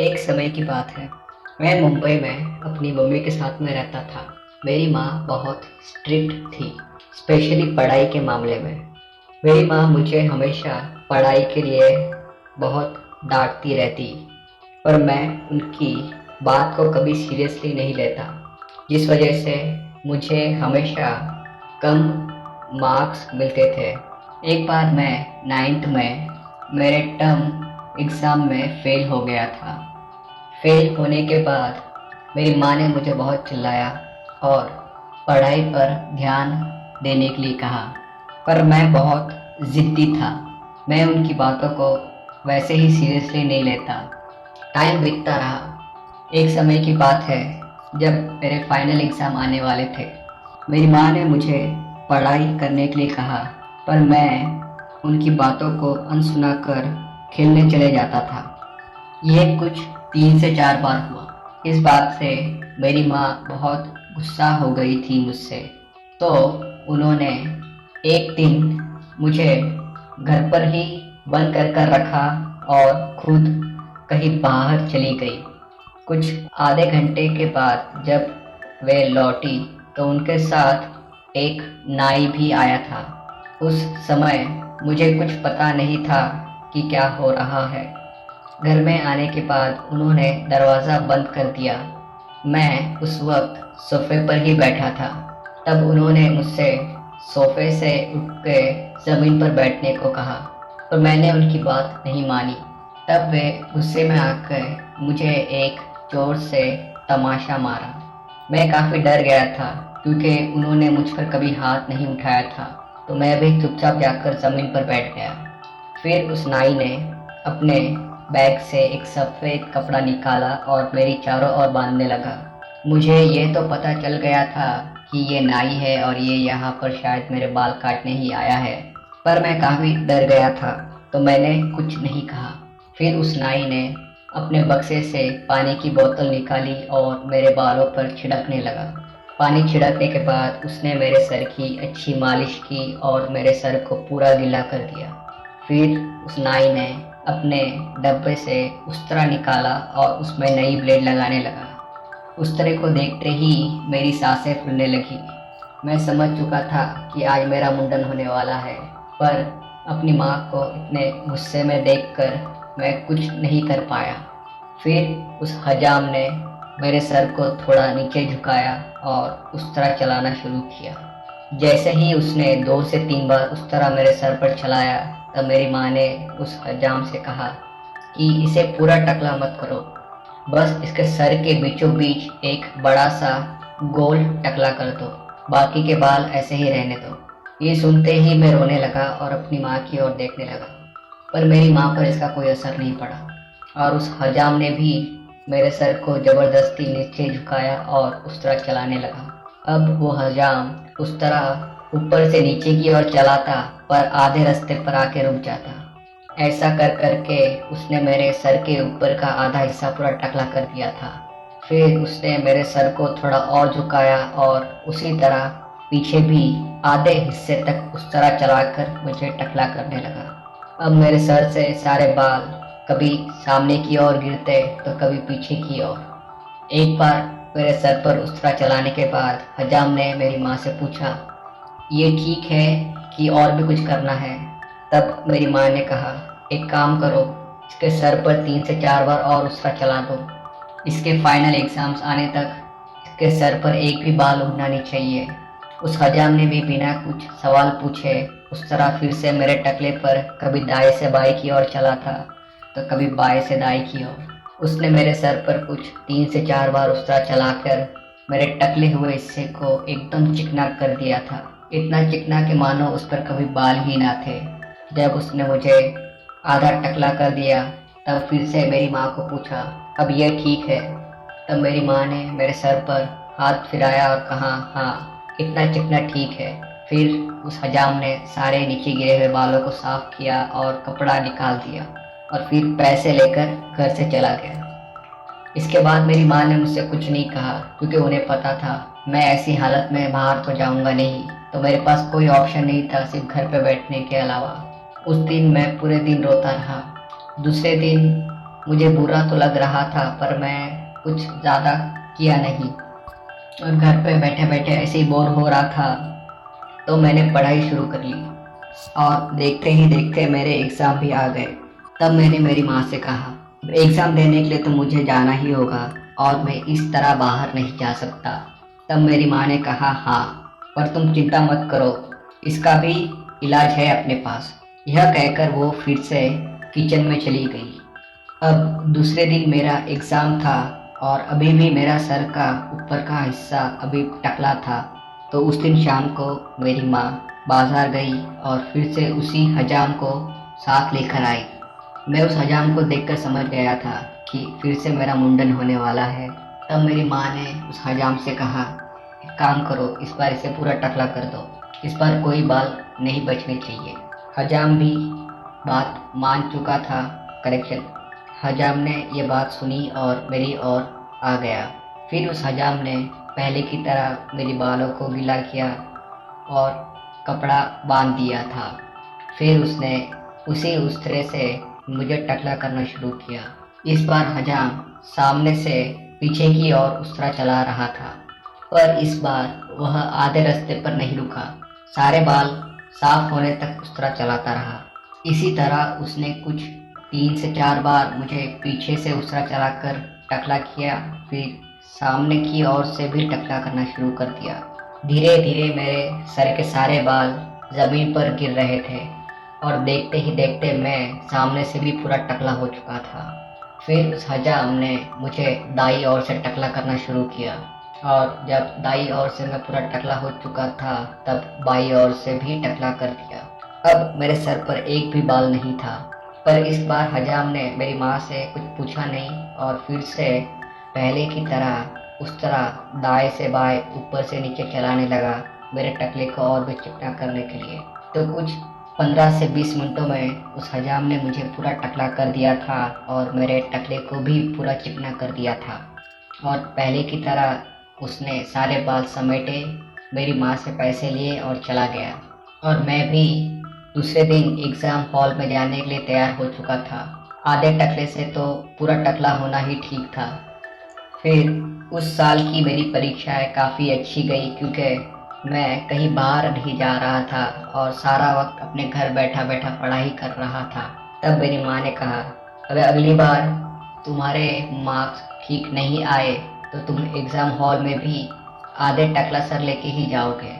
एक समय की बात है। मैं मुंबई में अपनी मम्मी के साथ में रहता था। मेरी माँ बहुत स्ट्रिक्ट थी, स्पेशली पढ़ाई के मामले में। मेरी माँ मुझे हमेशा पढ़ाई के लिए बहुत डांटती रहती, पर मैं उनकी बात को कभी सीरियसली नहीं लेता, जिस वजह से मुझे हमेशा कम मार्क्स मिलते थे। एक बार मैं 9th में मेरे टर्म एग्ज़ाम में फ़ेल हो गया था। फेल होने के बाद मेरी माँ ने मुझे बहुत चिल्लाया और पढ़ाई पर ध्यान देने के लिए कहा, पर मैं बहुत ज़िद्दी था। मैं उनकी बातों को वैसे ही सीरियसली नहीं लेता। टाइम बीतता रहा। एक समय की बात है, जब मेरे फाइनल एग्ज़ाम आने वाले थे। मेरी माँ ने मुझे पढ़ाई करने के लिए कहा, पर मैं उनकी बातों को अनसुना कर खेलने चले जाता था। यह कुछ 3 से 4 बार हुआ। इस बात से मेरी माँ बहुत गुस्सा हो गई थी मुझसे। तो उन्होंने एक दिन मुझे घर पर ही बंद कर रखा और खुद कहीं बाहर चली गई। कुछ आधे घंटे के बाद जब वे लौटी तो उनके साथ एक नाई भी आया था। उस समय मुझे कुछ पता नहीं था कि क्या हो रहा है। घर में आने के बाद उन्होंने दरवाज़ा बंद कर दिया। मैं उस वक्त सोफे पर ही बैठा था। तब उन्होंने मुझसे सोफे से उठ के ज़मीन पर बैठने को कहा, पर मैंने उनकी बात नहीं मानी। तब वे गुस्से में आकर मुझे एक ज़ोर से तमाचा मारा। मैं काफ़ी डर गया था, क्योंकि उन्होंने मुझ पर कभी हाथ नहीं उठाया था। तो मैं भी चुपचाप जाकर ज़मीन पर बैठ गया। फिर उस नाई ने अपने बैग से एक सफ़ेद कपड़ा निकाला और मेरी चारों ओर बांधने लगा। मुझे ये तो पता चल गया था कि ये नाई है और ये यहाँ पर शायद मेरे बाल काटने ही आया है, पर मैं काफ़ी डर गया था, तो मैंने कुछ नहीं कहा। फिर उस नाई ने अपने बक्से से पानी की बोतल निकाली और मेरे बालों पर छिड़कने लगा। पानी छिड़कने के बाद उसने मेरे सर की अच्छी मालिश की और मेरे सर को पूरा गीला कर दिया। फिर उस नाई ने अपने डब्बे से उस्तरा निकाला और उसमें नई ब्लेड लगाने लगा। उस्तरे को देखते ही मेरी सांसें फूलने लगी। मैं समझ चुका था कि आज मेरा मुंडन होने वाला है, पर अपनी माँ को इतने गुस्से में देखकर मैं कुछ नहीं कर पाया। फिर उस हजाम ने मेरे सर को थोड़ा नीचे झुकाया और उस्तरा चलाना शुरू किया। जैसे ही उसने 2 से 3 बार उस्तरा मेरे सर पर चलाया, तब मेरी माँ ने उस हजाम से कहा कि इसे पूरा टकला मत करो, बस इसके सर के बीचों बीच एक बड़ा सा गोल टकला कर दो, बाकी के बाल ऐसे ही रहने दो। ये सुनते ही मैं रोने लगा और अपनी माँ की ओर देखने लगा, पर मेरी माँ पर इसका कोई असर नहीं पड़ा और उस हजाम ने भी मेरे सर को ज़बरदस्ती नीचे झुकाया और उस तरह चलाने लगा। अब वो हजाम उस तरह ऊपर से नीचे की ओर चलाता, पर आधे रास्ते पर आके रुक जाता। ऐसा कर करके उसने मेरे सर के ऊपर का आधा हिस्सा पूरा टकला कर दिया था। फिर उसने मेरे सर को थोड़ा और झुकाया और उसी तरह पीछे भी आधे हिस्से तक उस तरह चलाकर मुझे टकला करने लगा। अब मेरे सर से सारे बाल कभी सामने की ओर गिरते तो कभी पीछे की ओर। एक बार मेरे सर पर उस तरह चलाने के बाद हजाम ने मेरी माँ से पूछा, ये ठीक है कि और भी कुछ करना है? तब मेरी माँ ने कहा, एक काम करो, इसके सर पर 3 से 4 बार और उसका चला दो। इसके फाइनल एग्जाम्स आने तक इसके सर पर एक भी बाल उड़ना नहीं चाहिए। उस हजाम ने भी बिना कुछ सवाल पूछे उस तरह फिर से मेरे टकले पर कभी दाएं से बाएं की ओर चला था, तो कभी बाएं से दाएं की ओर। उसने मेरे सर पर कुछ 3 से 4 बार उस तरह चलाकर मेरे टकले हुए हिस्से को एकदम चिकना कर दिया था। इतना चिकना कि मानो उस पर कभी बाल ही ना थे। जब उसने मुझे आधा टकला कर दिया, तब फिर से मेरी माँ को पूछा, अब यह ठीक है? तब मेरी माँ ने मेरे सर पर हाथ फिराया और कहा, हाँ, इतना चिकना ठीक है। फिर उस हजाम ने सारे नीचे गिरे हुए बालों को साफ किया और कपड़ा निकाल दिया और फिर पैसे लेकर घर से चला गया। इसके बाद मेरी माँ ने मुझसे कुछ नहीं कहा, क्योंकि उन्हें पता था मैं ऐसी हालत में बाहर तो जाऊंगा नहीं, तो मेरे पास कोई ऑप्शन नहीं था सिर्फ घर पे बैठने के अलावा। उस दिन मैं पूरे दिन रोता रहा। दूसरे दिन मुझे बुरा तो लग रहा था पर मैं कुछ ज़्यादा किया नहीं और घर पे बैठे बैठे ऐसे ही बोर हो रहा था, तो मैंने पढ़ाई शुरू कर ली और देखते ही देखते मेरे एग्ज़ाम भी आ गए। तब मैंने मेरी माँ से कहा, एग्ज़ाम देने के लिए तो मुझे जाना ही होगा और मैं इस तरह बाहर नहीं जा सकता। तब मेरी माँ ने कहा, हाँ पर तुम चिंता मत करो, इसका भी इलाज है अपने पास। यह कहकर वो फिर से किचन में चली गई। अब दूसरे दिन मेरा एग्ज़ाम था और अभी भी मेरा सर का ऊपर का हिस्सा अभी टकला था। तो उस दिन शाम को मेरी माँ बाजार गई और फिर से उसी हजाम को साथ लेकर आई। मैं उस हजाम को देखकर समझ गया था कि फिर से मेरा मुंडन होने वाला है। तब मेरी माँ ने उस हजाम से कहा, एक काम करो, इस बार इसे पूरा टकला कर दो, इस बार कोई बाल नहीं बचने चाहिए। हजाम भी बात मान चुका था। करेक्शन, हजाम ने ये बात सुनी और मेरी ओर आ गया। फिर उस हजाम ने पहले की तरह मेरे बालों को गीला किया और कपड़ा बांध दिया था। फिर उसने उस तरह से मुझे टकला करना शुरू किया। इस बार हजाम सामने से पीछे की ओर उस तरह चला रहा था, पर इस बार वह आधे रास्ते पर नहीं रुका। सारे बाल साफ होने तक उस तरह चलाता रहा। इसी तरह उसने कुछ 3 से 4 बार मुझे पीछे से उस तरह चलाकर टकला किया, फिर सामने की ओर से भी टकला करना शुरू कर दिया। धीरे धीरे मेरे सर के सारे बाल जमीन पर गिर रहे थे और देखते ही देखते मैं सामने से भी पूरा टकला हो चुका था। फिर उस हजाम ने मुझे दाई ओर से टकला करना शुरू किया और जब दाई ओर से मैं पूरा टकला हो चुका था तब बाई ओर से भी टकला कर दिया। अब मेरे सर पर एक भी बाल नहीं था। पर इस बार हजाम ने मेरी माँ से कुछ पूछा नहीं और फिर से पहले की तरह उस तरह दाएं से बाएं ऊपर से नीचे चलाने लगा, मेरे टकले को और भी चिकना करने के लिए। तो कुछ 15 से 20 मिनटों में उस हजाम ने मुझे पूरा टकला कर दिया था और मेरे टकले को भी पूरा चिकना कर दिया था। और पहले की तरह उसने सारे बाल समेटे, मेरी माँ से पैसे लिए और चला गया। और मैं भी दूसरे दिन एग्ज़ाम हॉल में जाने के लिए तैयार हो चुका था। आधे टकले से तो पूरा टकला होना ही ठीक था। फिर उस साल की मेरी परीक्षाएं काफ़ी अच्छी गई क्योंकि मैं कहीं बाहर नहीं जा रहा था और सारा वक्त अपने घर बैठा बैठा पढ़ाई कर रहा था। तब मेरी माँ ने कहा, अगर अगली बार तुम्हारे मार्क्स ठीक नहीं आए तो तुम एग्ज़ाम हॉल में भी आधे टकला सर लेके ही जाओगे।